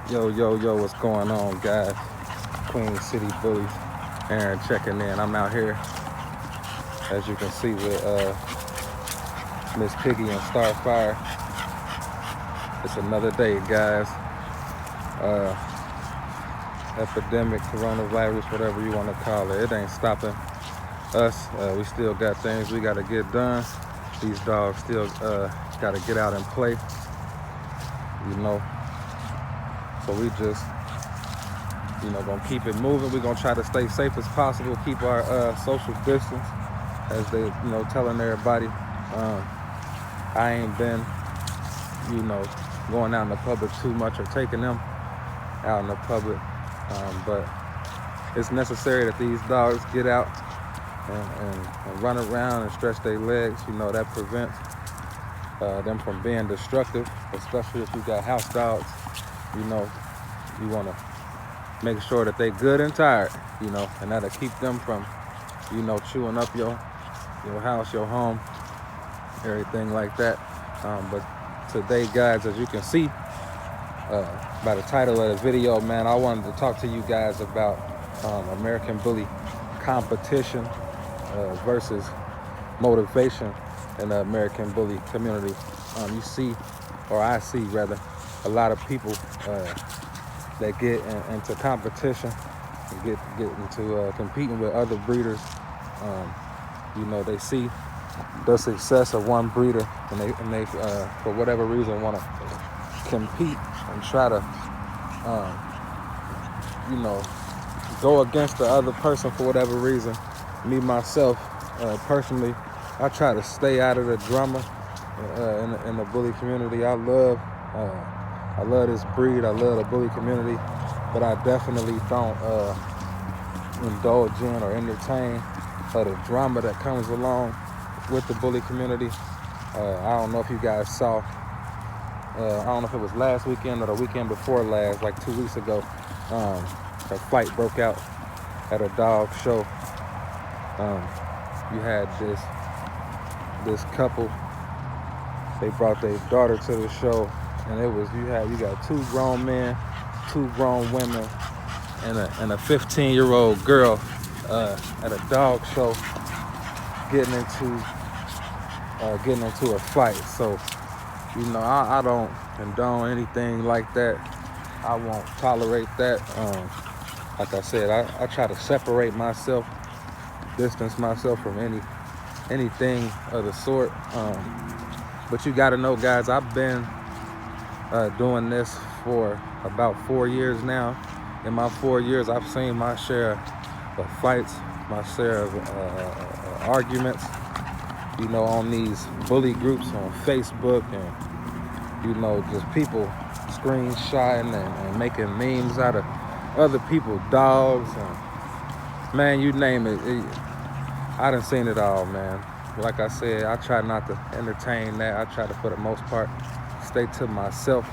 Yo, what's going on, guys? Queen City Bullies. Aaron checking in. I'm out here, as you can see, with Miss Piggy and Starfire. It's another day, guys. Uh, epidemic, coronavirus, whatever you want to call it. It ain't stopping us. We still got things we got to get done. These dogs still got to get out and play, you know. So we just, gonna keep it moving. We're gonna try to stay safe as possible, keep our social distance, as they, telling everybody. I ain't been, going out in the public too much or taking them out in the public, but it's necessary that these dogs get out and run around and stretch their legs. That prevents them from being destructive, especially if you got house dogs. You want to make sure that they good and tired, and that'll keep them from, chewing up your house, your home, everything like that. But today, guys, as you can see by the title of the video, man, I wanted to talk to you guys about American Bully competition versus motivation in the American Bully community. You see, or I see rather, a lot of people that get into competition and get into competing with other breeders. They see the success of one breeder, and they for whatever reason want to compete and try to go against the other person for whatever reason. Me myself, personally, I try to stay out of the drama in the bully community. I love this breed. I love the bully community, but I definitely don't indulge in or entertain the drama that comes along with the bully community. I don't know if you guys saw, I don't know if it was last weekend or the weekend before last, like 2 weeks ago, a fight broke out at a dog show. You had this couple, they brought their daughter to the show, and it was, you got two grown men, two grown women, and a 15-year-old girl at a dog show getting into a fight. So I don't condone anything like that. I won't tolerate that. Like I said, I try to separate myself, distance myself from anything of the sort. But you got to know, guys, I've been doing this for about 4 years now. In my 4 years, I've seen my share of fights, my share of arguments, on these bully groups on Facebook, and just people screenshotting and making memes out of other people's dogs, and man, you name it. I done seen it all, man. Like I said, I try not to entertain that. I try to, for the most part, stay to myself.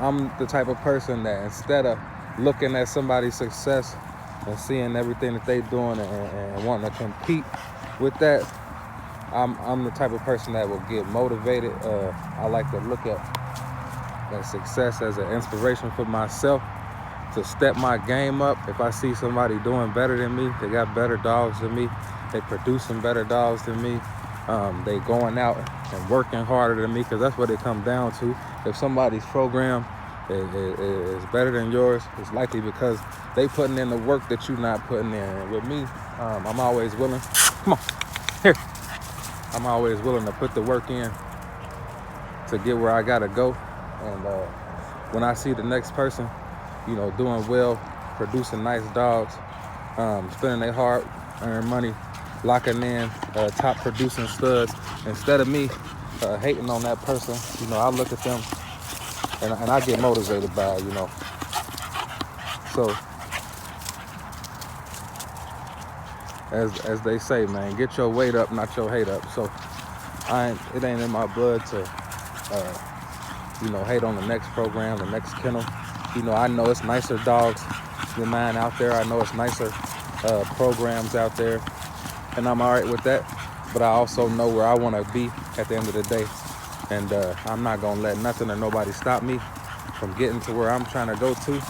I'm the type of person that, instead of looking at somebody's success and seeing everything that they doing and wanting to compete with that, I'm the type of person that will get motivated. I like to look at that success as an inspiration for myself to step my game up. If I see somebody doing better than me, they got better dogs than me, they producing better dogs than me, they going out and working harder than me, because that's what it comes down to. If somebody's program is better than yours, it's likely because they putting in the work that you're not putting in. And with me, I'm always willing, come on, here. I'm always willing to put the work in to get where I gotta go. And when I see the next person, doing well, producing nice dogs, spending their hard earned money, locking in top producing studs, instead of me hating on that person, I look at them and I get motivated by it, So as they say, man, get your weight up, not your hate up. So it ain't in my blood to hate on the next program, the next kennel. I know it's nicer dogs than mine out there. I know it's nicer programs out there, and I'm all right with that. But I also know where I want to be at the end of the day. And I'm not gonna let nothing or nobody stop me from getting to where I'm trying to go to. Look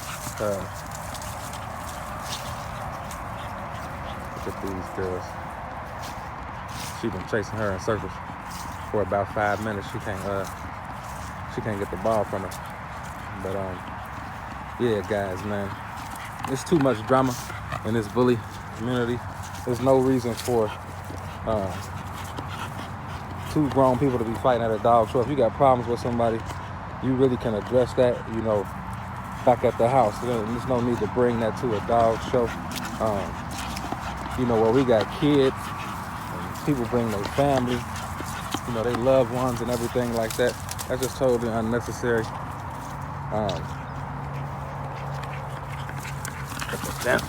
at these girls. She been chasing her in circles for about 5 minutes. She can't get the ball from her. But yeah, guys, man, it's too much drama in this bully community. There's no reason for two grown people to be fighting at a dog show. If you got problems with somebody, you really can address that, you know, back at the house. There's no need to bring that to a dog show. You know, where we got kids, and people bring their family, you know, they loved ones and everything like that. That's just totally unnecessary. Damn.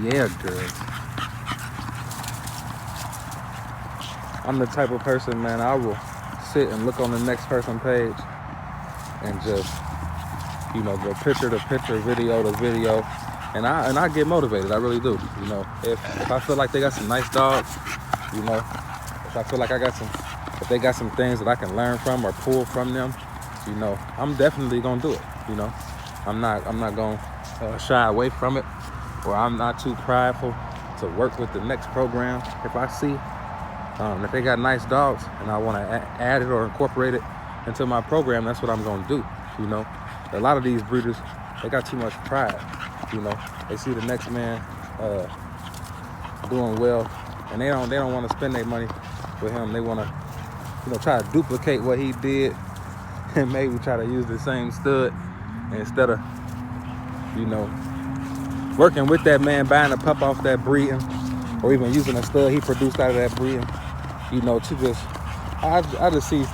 Yeah, girls. I'm the type of person, man, I will sit and look on the next person's page and just, you know, go picture to picture, video to video, and I get motivated. I really do. You know, if I feel like they got some nice dogs, you know, if I feel like if they got some things that I can learn from or pull from them, you know, I'm definitely gonna do it. You know, I'm not gonna shy away from it, or I'm not too prideful to work with the next program. If I see if they got nice dogs and I want to add it or incorporate it into my program, that's what I'm gonna do. You know, a lot of these breeders, they got too much pride. You know, they see the next man doing well, and they don't want to spend their money with him. They want to, you know, try to duplicate what he did, and maybe try to use the same stud instead of, you know, working with that man, buying a pup off that breeding, or even using a stud he produced out of that breeding. You know, to just, I just see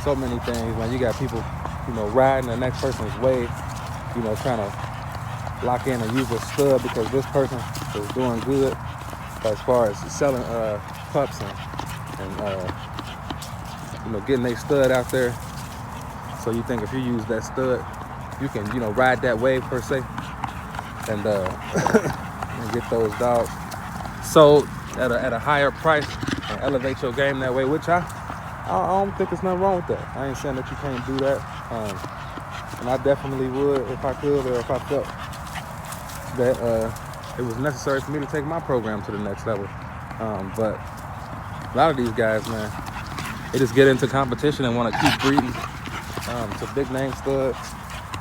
so many things, man. You got people, you know, riding the next person's wave, you know, trying to lock in and use a stud because this person is doing good as far as selling pups and you know, getting a stud out there. So you think if you use that stud, you can, you know, ride that wave per se, and and get those dogs sold at a higher price and elevate your game that way, which I don't think there's nothing wrong with that. I ain't saying that you can't do that, and I definitely would if I could, or if I felt that it was necessary for me to take my program to the next level. But a lot of these guys, man, they just get into competition and want to keep breeding to big name stud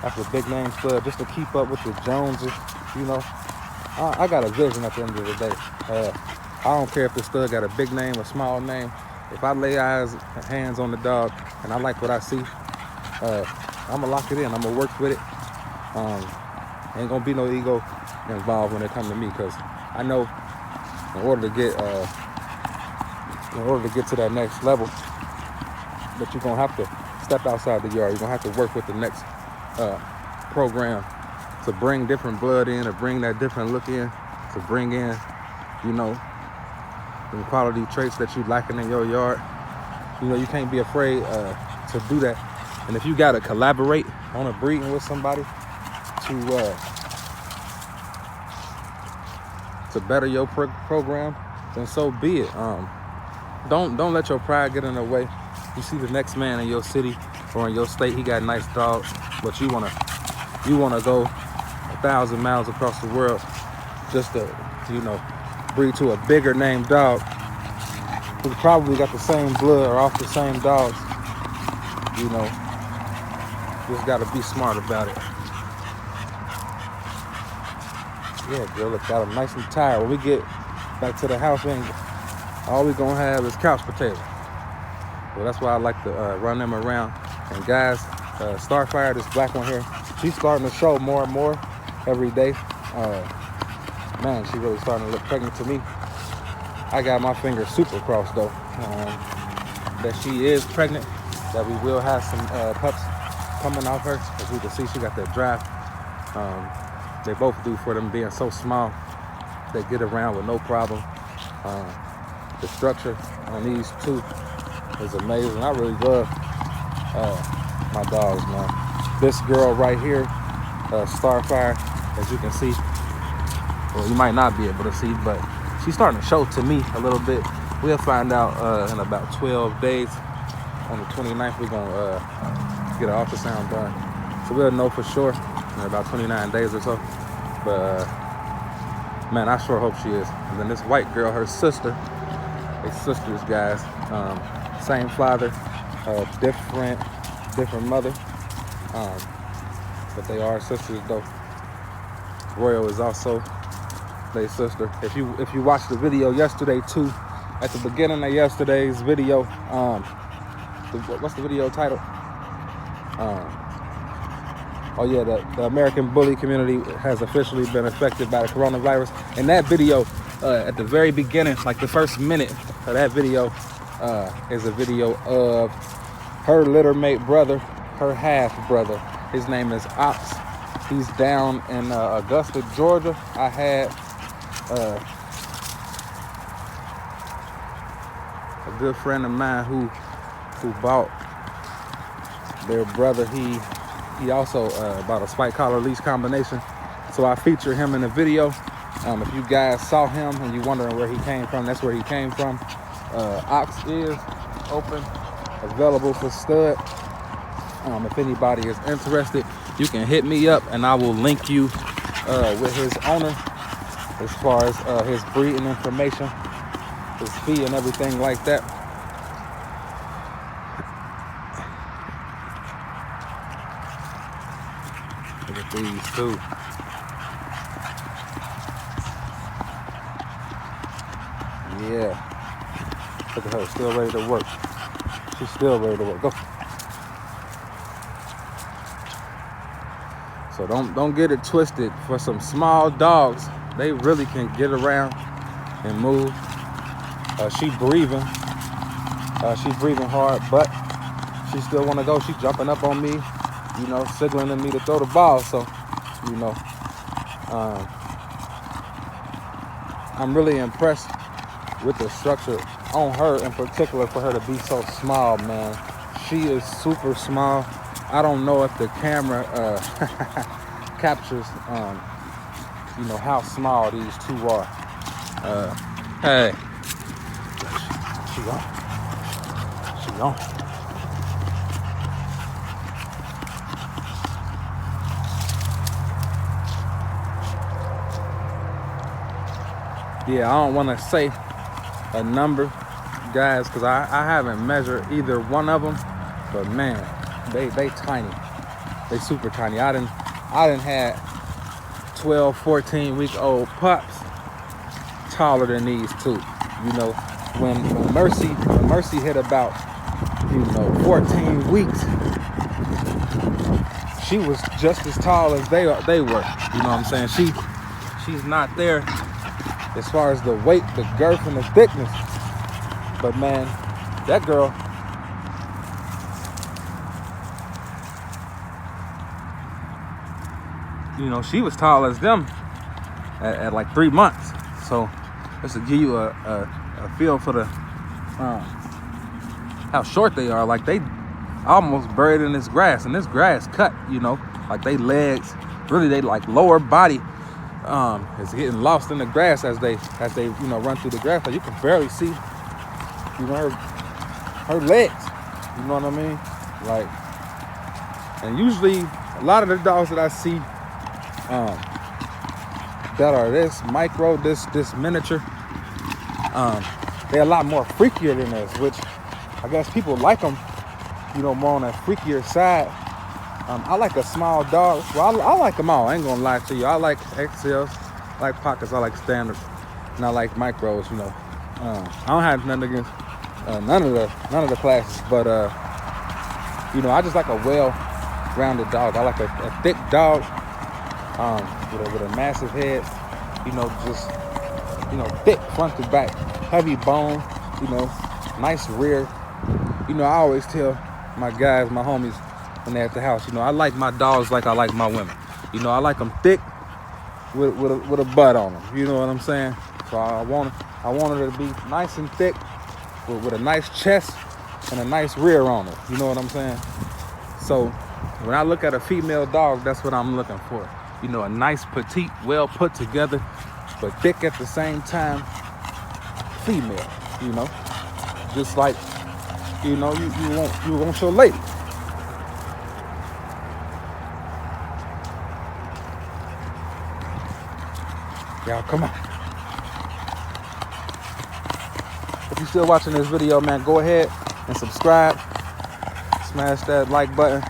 after big name stud just to keep up with the Joneses. You know, I got a vision at the end of the day. I don't care if the stud got a big name or small name. If I lay hands on the dog and I like what I see, I'm gonna lock it in. I'm gonna work with it. Ain't gonna be no ego involved when it comes to me, because I know in order to get to that next level, that you're gonna have to step outside the yard. You're gonna have to work with the next program to bring different blood in, to bring that different look in, to bring in, you know, the quality traits that you lacking in your yard. You know, you can't be afraid to do that. And if you gotta collaborate on a breeding with somebody to better your program, then so be it. Don't let your pride get in the way. You see the next man in your city or in your state, he got nice dogs, but you wanna go 1,000 miles across the world just to, you know, breed to a bigger named dog who probably got the same blood or off the same dogs. You know, just gotta be smart about it. Yeah, girl, look, got them nice and tired. When we get back to the house, all we gonna have is couch potatoes. Well, that's why I like to run them around. And guys, Starfire, this black one here, she's starting to show more and more every day. Man, she really starting to look pregnant to me. I got my fingers super crossed though, that she is pregnant, that we will have some pups coming off her. As you can see, she got that drive. They both do, for them being so small. They get around with no problem. The structure on these two is amazing. I really love my dogs, man. This girl right here, Starfire, as you can see, well, you might not be able to see, but she's starting to show to me a little bit. We'll find out in about 12 days on the 29th, we're gonna get an ultrasound done. So we'll know for sure in about 29 days or so. But man, I sure hope she is. And then this white girl, her sister, they sisters, guys. Same father, different mother. But they are sisters though. Royal is also their sister. If you watched the video yesterday too, at the beginning of yesterday's video, what's the video title? Oh yeah, the American bully community has officially been affected by the coronavirus. And that video, at the very beginning, like the first minute of that video, is a video of her littermate brother, her half brother. His name is Ox. He's down in Augusta, Georgia. I had a good friend of mine who bought their brother. He also bought a spike collar leash combination. So I feature him in the video. If you guys saw him and you're wondering where he came from, that's where he came from. Ox is open, available for stud. If anybody is interested, you can hit me up and I will link you with his owner as far as his breeding information, his fee and everything like that. Look at these too. Yeah. Look at her, still ready to work. She's still ready to work. Go. So don't get it twisted. For some small dogs, they really can get around and move. She breathing hard, but she still want to go. She jumping up on me, you know, signaling to me to throw the ball. So, you know, I'm really impressed with the structure on her in particular, for her to be so small, man. She is super small. I don't know if the camera captures, you know, how small these two are. Hey, she gone. She gone. Yeah, I don't want to say a number, guys, because I haven't measured either one of them, but man, they tiny. They super tiny. I done had 12, 14-week-old pups taller than these two. You know, when Mercy hit about, you know, 14 weeks, she was just as tall as they were. You know what I'm saying? She's not there as far as the weight, the girth, and the thickness. But man, that girl, you know, she was tall as them at like 3 months. So just to give you a feel for the how short they are. Like they almost buried in this grass, and this grass cut, you know, like they legs, really they like lower body is getting lost in the grass as they you know, run through the grass. Like you can barely see, you know, her legs. You know what I mean? Like, and usually a lot of the dogs that I see that are this micro, this miniature, they're a lot more freakier than this, which I guess people like them, you know, more on that freakier side. I like a small dog. Well, I like them all. I ain't gonna lie to you. I like XLs, I like pockets, I like standards, and I like micros. You know, I don't have nothing against none of the classes, but you know, I just like a well-rounded dog. I like a thick dog with a massive head. You know, just, you know, thick front to back, heavy bone. You know, nice rear. You know, I always tell my guys, my homies, when they're at the house, you know, I like my dogs like I like my women. You know, I like them thick with a butt on them. You know what I'm saying? So I want her to be nice and thick with a nice chest and a nice rear on her. You know what I'm saying? So when I look at a female dog, that's what I'm looking for. You know, a nice, petite, well put together, but thick at the same time, female, you know? Just like you know, you want your lady. Y'all, come on. If you're still watching this video, man, go ahead and subscribe. Smash that like button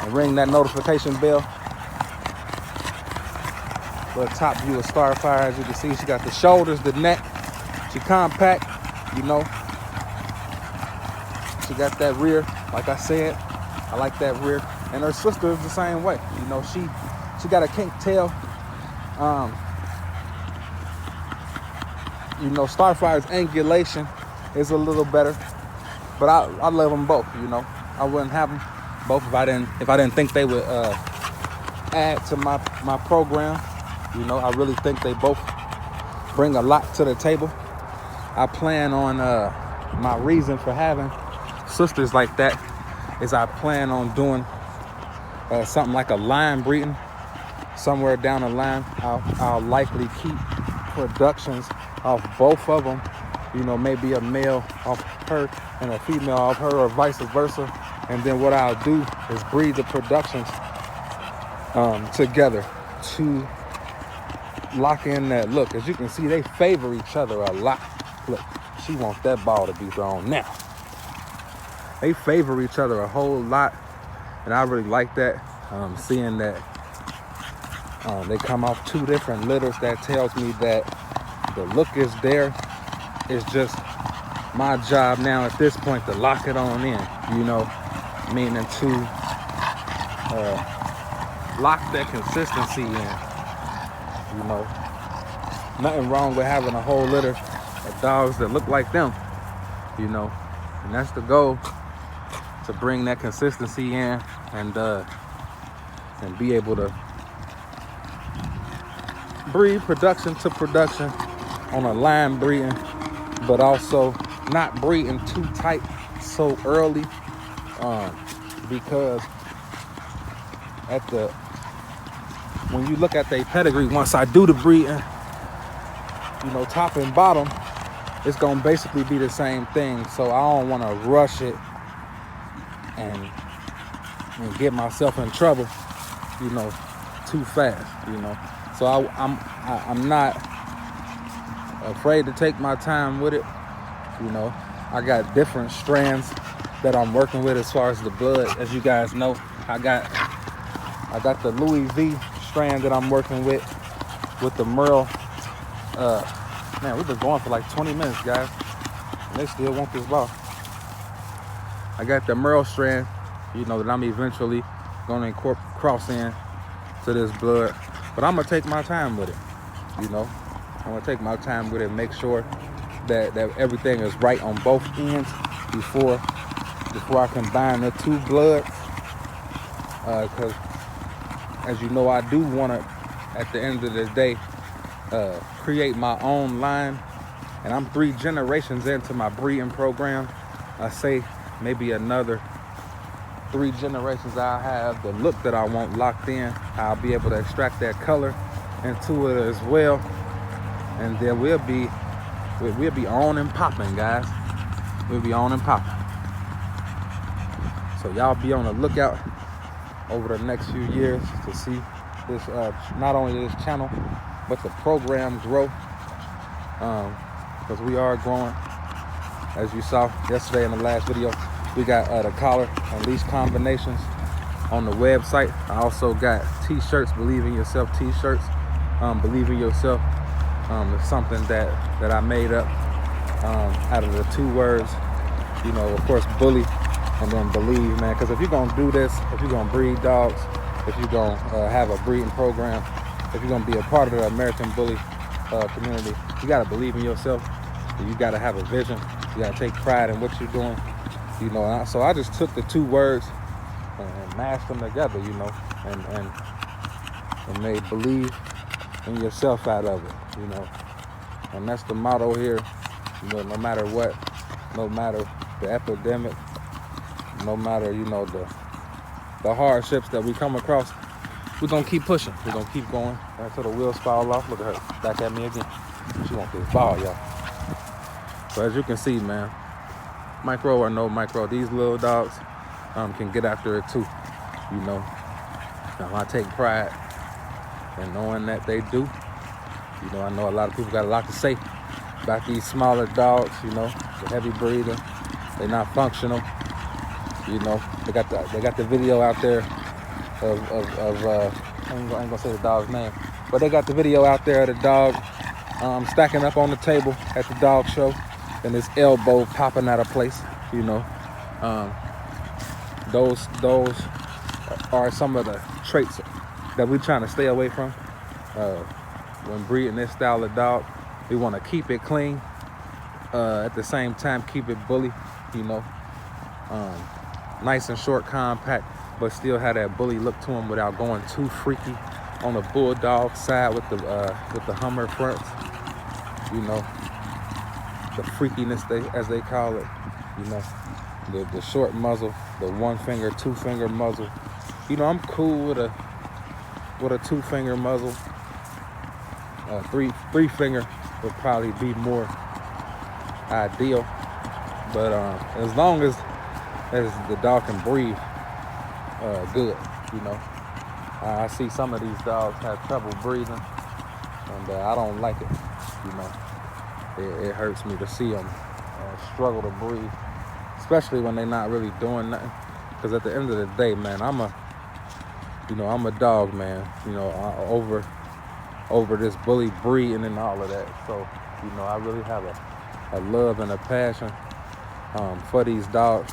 and ring that notification bell. Little top view of Starfire, as you can see. She got the shoulders, the neck. She compact, you know. She got that rear, like I said. I like that rear. And her sister is the same way. You know, she got a kink tail. You know, Starfire's angulation is a little better, but I love them both. You know, I wouldn't have them both if I didn't think they would add to my program. You know, I really think they both bring a lot to the table. I plan on my reason for having sisters like that is I plan on doing something like a line breeding somewhere down the line. I'll likely keep productions off both of them, you know, maybe a male off her and a female off her, or vice versa. And then what I'll do is breed the productions together to lock in that look. As you can see, they favor each other a lot. Look, she wants that ball to be thrown now. They favor each other a whole lot, and I really like that. Seeing that they come off two different litters, that tells me that the look is there. It's just my job now at this point to lock it on in, you know, meaning to lock that consistency in. You know, nothing wrong with having a whole litter of dogs that look like them, you know, and that's the goal, to bring that consistency in and be able to breed production to production on a line breeding, but also not breeding too tight so early, because when you look at their pedigree, once I do the breeding, you know, top and bottom, it's gonna basically be the same thing. So I don't want to rush it and get myself in trouble, you know, too fast, you know. So I'm not afraid to take my time with it. You know, I got different strands that I'm working with as far as the blood. As you guys know, I got the Louis V strand that I'm working with the Merle. Man, we've been going for like 20 minutes, guys, and they still want this ball. I got the Merle strand, you know, that I'm eventually going to cross in to this blood, but I'm gonna take my time with it. You know, I'm gonna take my time with it, make sure that everything is right on both ends before I combine the two bloods. Because as you know, I do want to, at the end of the day, create my own line. And I'm 3 generations into my breeding program. I say maybe another 3 generations I'll have the look that I want locked in. I'll be able to extract that color into it as well. And then we'll be on and popping, guys. We'll be on and popping. So y'all be on the lookout over the next few years to see this, not only this channel, but the program grow. Because we are growing. As you saw yesterday in the last video, we got the collar and leash combinations on the website. I also got t-shirts, Believe in Yourself t-shirts. Believe in Yourself is something that I made up out of the 2 words, you know, of course, bully and then believe, man. Because if you're gonna do this, if you're gonna breed dogs, if you're gonna have a breeding program, if you're gonna be a part of the American Bully community, you gotta believe in yourself. You gotta have a vision. You gotta take pride in what you're doing, you know. So I just took the 2 words and mashed them together, you know, and made believe in yourself out of it, you know. And that's the motto here, you know. No matter what, no matter the epidemic, no matter, you know, the hardships that we come across, we're gonna keep pushing. We're gonna keep going until the wheels fall off. Look at her back at me again. She wants this ball, y'all. So as you can see, man, micro or no micro, these little dogs can get after it too, you know. I take pride in knowing that they do. You know, I know a lot of people got a lot to say about these smaller dogs, you know, the heavy breeder. They're not functional. You know, they got the video out there of I ain't gonna say the dog's name, but they got the video out there of the dog stacking up on the table at the dog show and his elbow popping out of place, you know. Those are some of the traits that we're trying to stay away from. When breeding this style of dog, we want to keep it clean, at the same time keep it bully, you know. Nice and short, compact, but still have that bully look to them without going too freaky on the bulldog side with the Hummer fronts, you know. The freakiness, as they call it, you know. The short muzzle, the 1 finger, 2 finger muzzle. You know, I'm cool with a 2 finger muzzle. Three finger would probably be more ideal, but as long as the dog can breathe good, you know. I see some of these dogs have trouble breathing, and I don't like it, you know. It hurts me to see them struggle to breathe, especially when they're not really doing nothing. Because at the end of the day, man, I'm a dog man, you know, over this bully breeding and all of that. So, you know, I really have a love and a passion for these dogs,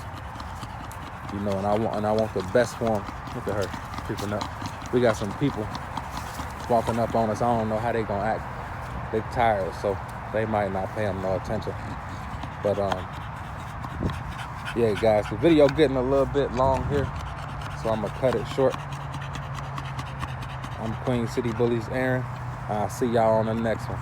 you know, and I want the best for them. Look at her creeping up. We got some people walking up on us. I don't know how they gonna act. They're tired, so they might not pay them no attention. But yeah, guys, the video getting a little bit long here, so I'm gonna cut it short. I'm Queen City Bullies Aaron. I'll see y'all on the next one.